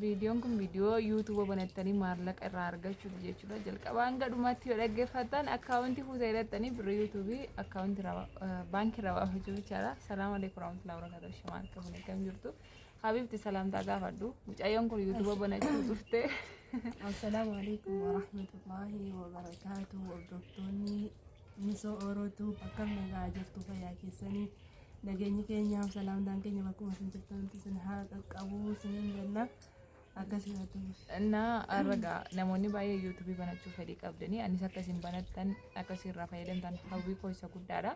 Viidiyoon kun viidiyoo YouTube banattanii maallaqa irraa argachuuf jechuudha. Jalqabaan gadhumatti yoo dhaggeeffattan akkaawuntii fuutee hidhattanii birrii YouTube akkaawuntii baankii irraa baafachuu bichaadha. Salaamu alaikum warahmatullahi wabarakatuh. Shamaan qabuun eegam jirtu. Habibti salaamtaa gaafadhu. Mucayyoon kun YouTube banachuu dhufte. Assalaamu alaikum warahmatullahi wabarakatuh. Hordoftoonni misoo Orootuu akkam nagaa jirtu fayyaa keessanii. Nageenyi keenyaaf salaamtaan keenya bakkuma isin jirtanitti isin haa qaqqabu isiniin jenna. Arragaa namoonni baay'ee YouTube banachuu fedhii qabdanii anis akkasiin banattan akkasiirraa fayyadamtan hawwii koo isa guddaadha.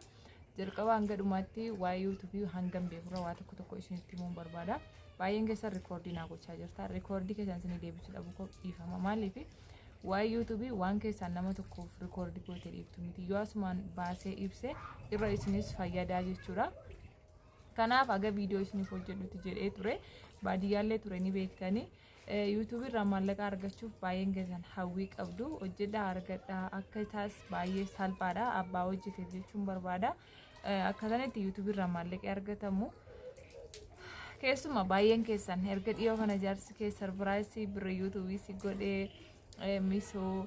Jalqaba hanga dhumaatti waa'ee YouTube hangam beekura waa tokko isinitti himuun barbaada. Baay'een keessan rikoordii naa gochaa jirta. Rikoordii keessan isinii deebisuu dhabu koo dhiifama. Maaliif waa'ee YouTube waan keessaan nama tokkoof rikoordii gootee dhiiftu miti. Yoo asumaan baasee ibse irra isinis fayyadaa jechuudha. Kanaaf aga viidiyoo isiniif hojjedhutti jedhee ture. Baadiyyaallee ture ni beektanii. YouTube irraa maallaqa argachuuf baay'een keessan hawwii qabdu. Hojjedhaa argadhaa akka taas baay'ee salphaadha. Abbaa hojjete jechuun barbaada. Akkasanitti YouTube irraa maallaqi argatamu. Keessumaa baay'een keessan erga dhiyoo kana jaarsi kee sarpiraayisii birrii YouTube si godhee misoo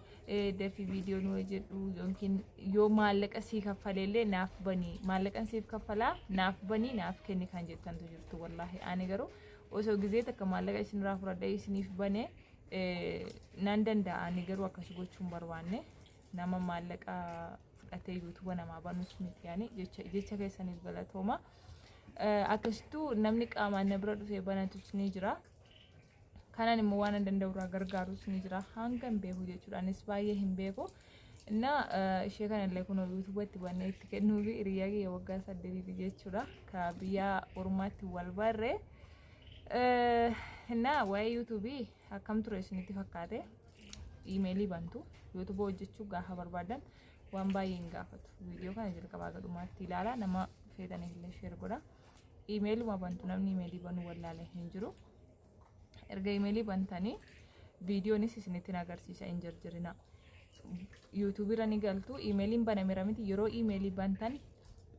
dafii viidiyoo nu hojjedhu yookiin yoo maallaqa sii kaffaleellee naaf banii maallaqan siif kaffalaa naaf banii naaf kenni kan jettantu jirtu wallaahi ani garuu osoo gizee takka maallaqa isinirraa fudhadhee isiniif banee nan danda'a ani garuu akkas gochuun barbaanne nama maallaqa fudhatee YouTube namaa banuus miti yaani jecha keessaniif galatooma. Akkasituu namni qaamaan na bira dhufee banatus ni jira. Kanan immoo waan danda'urraa gargaarus ni jira. Hangam beeku jechuudha. Anis baay'ee hin beeku. Ishee kanallee kun YouTubetti bannee itti kennuufi hiriyaa kiyya waggaa 8 jechuudha. Ka biyya ormaatti wal barree. Waa'ee YouTube akkam ture isinitti fakkaate? Iimeelii bantu. YouTube hojjechuu gaafa barbaadan waan baay'ee hin gaafatu. Viidiyoo kana jalqabaa gadhumaatti ilaala. Nama feetaniif illee sheer godha. Iimeeluma bantu namni iimeelii banuu wallaalee hin jiru. Erga iimeelii bantanii viidiyoonis isinitti agarsiisa hin jirjirina. YouTube irra ni galtu. Iimeeliin banameera miti yeroo iimeelii bantan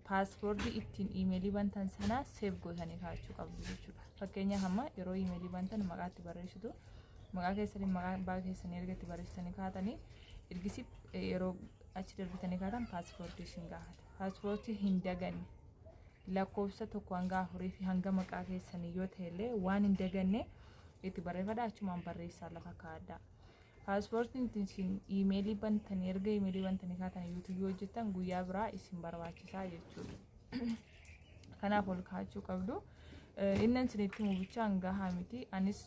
paaspoortii ittiin iimeelii bantan sana seef gootanii kaa'achuu qabdu jechuudha. Fakkeenyaaf amma yeroo iimeelii bantan maqaatti barreessitu. Maqaa keessanii maqaa abbaa keessanii erga itti barreessanii kaa'atanii ergisi yeroo achi darbitanii kaa'atan paaspoortii isin gaafata. Paaspoortii hin daganne. Lakkoofsa tokko hanga 4 fi hanga maqaa keessanii yoo ta'ellee waan hin daganne itti barreeffadha achumaan barreessaa lafa kaa'adha. Paaspoortiin isin iimeelii bantanii erga iimeelii bantanii kaa'atan YouTube hojjettan guyyaa biraa isin barbaachisaa jechuudha. Kanaaf ol kaa'achuu qabdu. Innan isinitti himu bicha hanga haa miti. Anis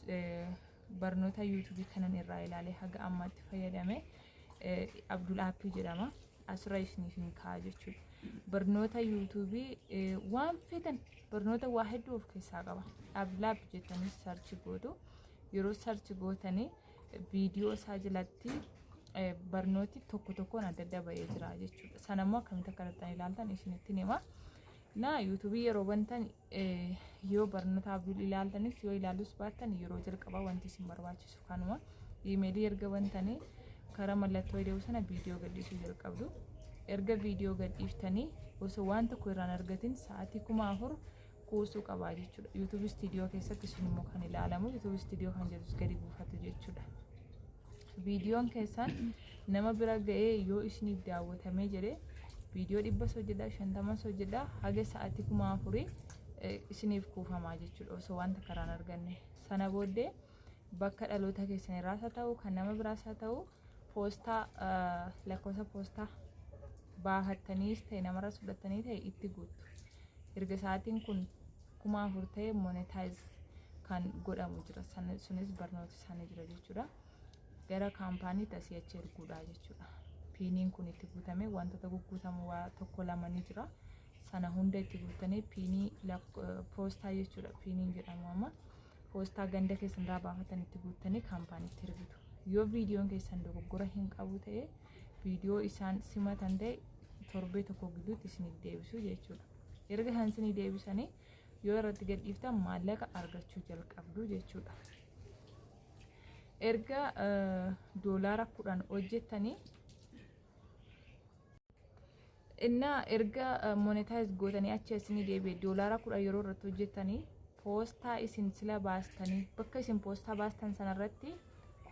barnoota YouTube kanan irraa ilaalee haga ammaatti fayyadame Abdul Appii jedhama. Asirra isiniif hin kaa'a jechuudha. Barnoota YouTube waan feetan barnoota waa hedduu of keessaa qaba. Abdul Appii jettanii sarchi gootu. Yeroo sarchi gootanii viidiyoo isaa jalatti barnooti tokkoon adda adda ba'ee jira jechuudha. Sanammoo akkamitti akka irratti ilaaltan isinitti hima. YouTube yeroo bantan yoo barnoota Abdul ilaaltanis yoo ilaalus baattan yeroo jalqabaa wanti isin barbaachisu kanuma iimeelii erga bantanii karaa mallattoo ida'uu sana viidiyoo gadhiisuu jalqabdu. Erga viidiyoo gadhiiftanii osoo waan tokko irraan argatin sa'aatii 4,000 kuusuu qabaa jechuudha. YouTube Studio keessatti isin immoo kan ilaalamu YouTube Studio kan jedhus gadi buufatu jechuudha. Viidiyoon keessan nama bira ga'ee yoo isiniif daawwatamee jedhee viidiyoo 100 hojjedhaa 50 hojjedhaa haga sa'aatii 4,000 isiniif kuufamaa jechuudha. Osoo wanta karaan arganne sana booddee bakka dhaloota keessan irraas haa ta'u kan nama biraas haa ta'u poostaa lakkoofsa poostaa baafattaniis ta'e namarras fudhattanii ta'e itti guuttu. Erga sa'aatiin kun 4,000 ta'e monetize kan godhamu jira. Sunis barnoota isaanii jira jechuudha. Gara kaampaanii tasii achi erguudha jechuudha. Piiniin kun itti guutame wantoota gugguutamu waa tokko lama ni jira. Sana hunda itti guutanii piinii poostaa jechuudha. Piiniin jedhamu amma poostaa ganda keessan irraa baafatan itti guutanii kaampaaniitti ergitu. Yoo viidiyoon keessan dogoggora hin qabu ta'e viidiyoo isaan simatan ta'e torbee tokko gidduutti isiniif deebisu jechuudha. Erga isaan isinii deebisanii yoo irratti gadhiiftan maallaqa argachuu jalqabdu jechuudha. Erga $10 hojjettanii erga monetize gootanii achi isinii deebi'e $10 yeroo irratti hojjettanii poostaa isin sila baastanii bakka isin poostaa baastan sanarratti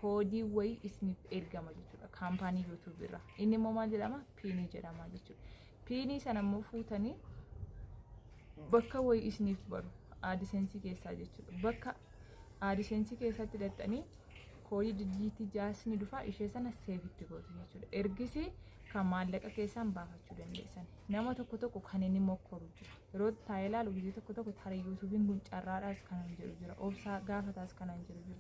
koodii wayii isiniif ergama jechuudha kaampaanii YouTube irraa. Inni immoo maal jedhama? Piinii jedhama jechuudha. Piinii sana immoo fuutanii bakka wayii isiniif baru AdSense keessaa jechuudha. Bakka AdSense keessatti hidhattanii koodii dijiitii jaasni dhufa ishee sana seevitti gootu jechuudha. Ergisi kan maallaqa keessaan baafachuu dandeessan. Nama tokko kan inni mokkoru jira. Yeroo taa'ee ilaalu gisee tokko tarii YouTubein kun carraadhaas kanan jedhu jira. Obsaa gaafataas kanan jedhu jira.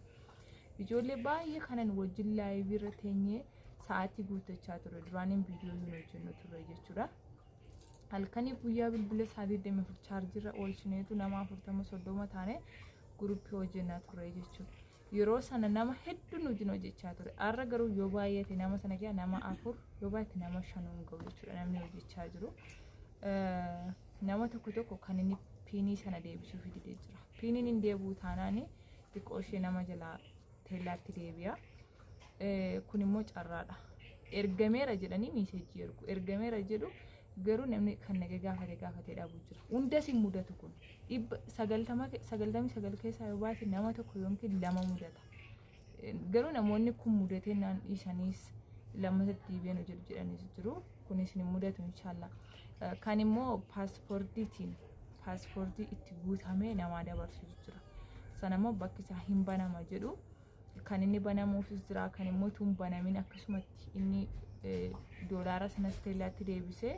Ijoollee baay'ee kanan wajjin laayivii irra teenyee sa'aatii guuttachaa ture. Duraaniin viidiyoo hin hojjennu ture jechuudha. Halkanii guyyaa bilbila sa'aatii 24 chaarjirra oolchineetu nama 40-30 taane guruppii hojjennaa ture jechuudha. Yeroo sana nama hedduun wajjin hojjechaa ture. Har'a garuu yoo baay'ate nama sana keessaa nama 4 yoo baay'ate nama 5 ga'u jechuudha namni hojjechaa jiru. Nama tokko kan inni piinii sana deebisuuf didee jira. Piiniin hin deebi'u taanaan xiqqoo ishee nama jalaa teellaatti deebi'a. Kun immoo carraadha. Ergameera jedhanii miiseejii ergu. Ergameera jedhu garuu namni kan naga gaafatee dhaabuu jira. Hundas hin mudatu kun. 99 keessaa yoo baate nama tokko yookiin lama mudata. Garuu namoonni kun mudatee naan dhiisaniis lammatatti deebi'an hojjetu jedhanii jiru. Kunis hin mudatu inshallah. Kan immoo paaspoortii itti guutamee namaa dabarsu jira. Sana immoo bakki isaa hin banama jedhu. Kan inni banamuufis jira. Kan immoo tun banamin akkasumatti inni doolaara sanas teellaatti deebisee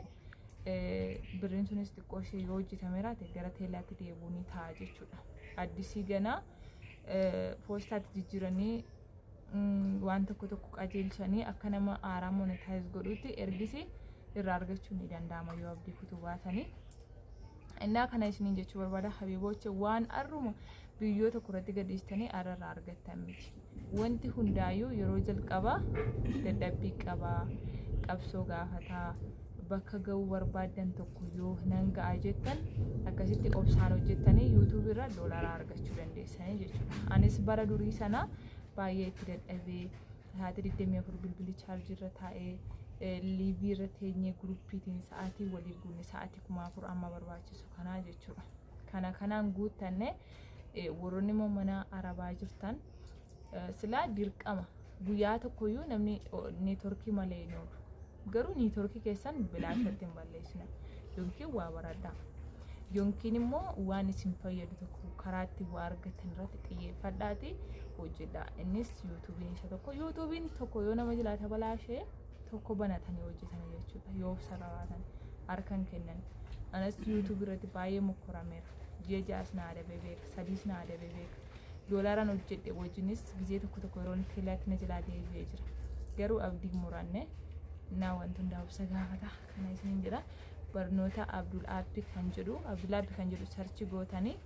birriin sunis xiqqoo ishee yoo hojjetameera ta'e gara teellaatti deebi'uu ni ta'a jechuudha. Addisii ganaa poostaatti jijjiiranii waan tokko qajeelchanii akka nama aaraa monetaayiz godhutti ergisi irraa argachuun ni danda'ama yoo abdii kutuu baatanii. Innaa kana isiniin jechuu barbaada habiibooche waan arruma biyyoota irratti gadhiistanii ararraa argattan miti. Wanti hundaayyuu yeroo jalqabaa dadhabbii qabaa, qabsoo gaafataa, bakka ga'uu barbaadan tokko yoo nan ga'a jettan akkasitti obsaan hojjettanii YouTube irraa doolaara argachuu dandeessanii jechuudha. Anis bara durii sana baay'ee itti dadhabee sa'aatii 24 bilbilli chaarjii irra taa'ee liivii irra teenyee guruppiitiin sa'aatii walii guunne sa'aatii 4,000 amma barbaachisu kanaa jechuudha. Kanaan guuttanne warroonni immoo mana arabaa jirtan silaa dirqama guyyaa tokkoyyuu namni neetworkii malee hin oolu. Garuu neetworkii keessan bilaashatti hin balleessina. Yookiin waa baradhaa. Yookiin immoo waan isin fayyadu tokko karaatti waa argatan irratti xiyyeeffadhaati hojjedha. Innis YouTubein isa tokko. YouTubein tokko yoo nama jiraata balaashee tokko banatanii hojjetan jechuudha. Yoo of sararaatan harkan kennan. Anas YouTube irratti baay'ee mokkorameera. Ji'a 6 na adabee beeka, 3 na adabee beeka. Doolaaraan hojjedhe wajjinis gizee tokko yeroo teellaatti na jalaa deebi'ee jira. Garuu abdii muranne naa wanti hundaa obsa gaafata. Kana isiniin jedha. Barnoota Abdul Abbi kan jedhu sarchi gootanii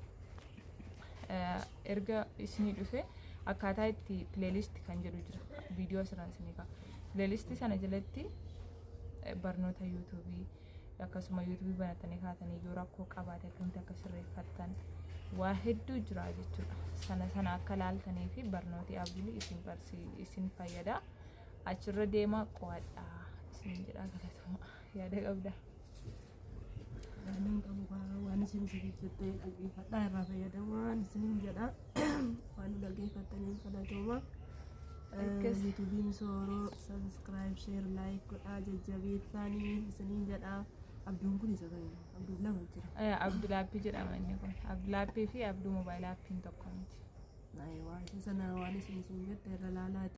erga isinii dhufe akkaataa itti playlist kan jedhu jira. Viidiyoo asirraan isinii qaba. Playlist sana jalatti barnoota YouTubeii akkasuma YouTube banatanii kaatanii yoo rakkoo qabaate akkamitti akka sirreeffattan waa hedduu jira jechuudha. Sana akka laaltanii fi barnooti Abdul isin fayyada. Achirra deemaa qo'adhaa isin jedha galatuma yaada qabda. Yaadaan qabu waan isin jettee dhaggeeffadhaa irraa fayyadamaa isin jedha. Waan dhaggeeffattaniif galatuma. YouTubein sooroo subscribe share like godhaa jajjabeessanii isin jedha. Abduun kun isa kan Abdul lama jira. Abdul Abbi jedhama inni kun. Abdul Abbi fi Abdul Mobile Appiin tokko miti. Waan sana waan isin jette irra laalaa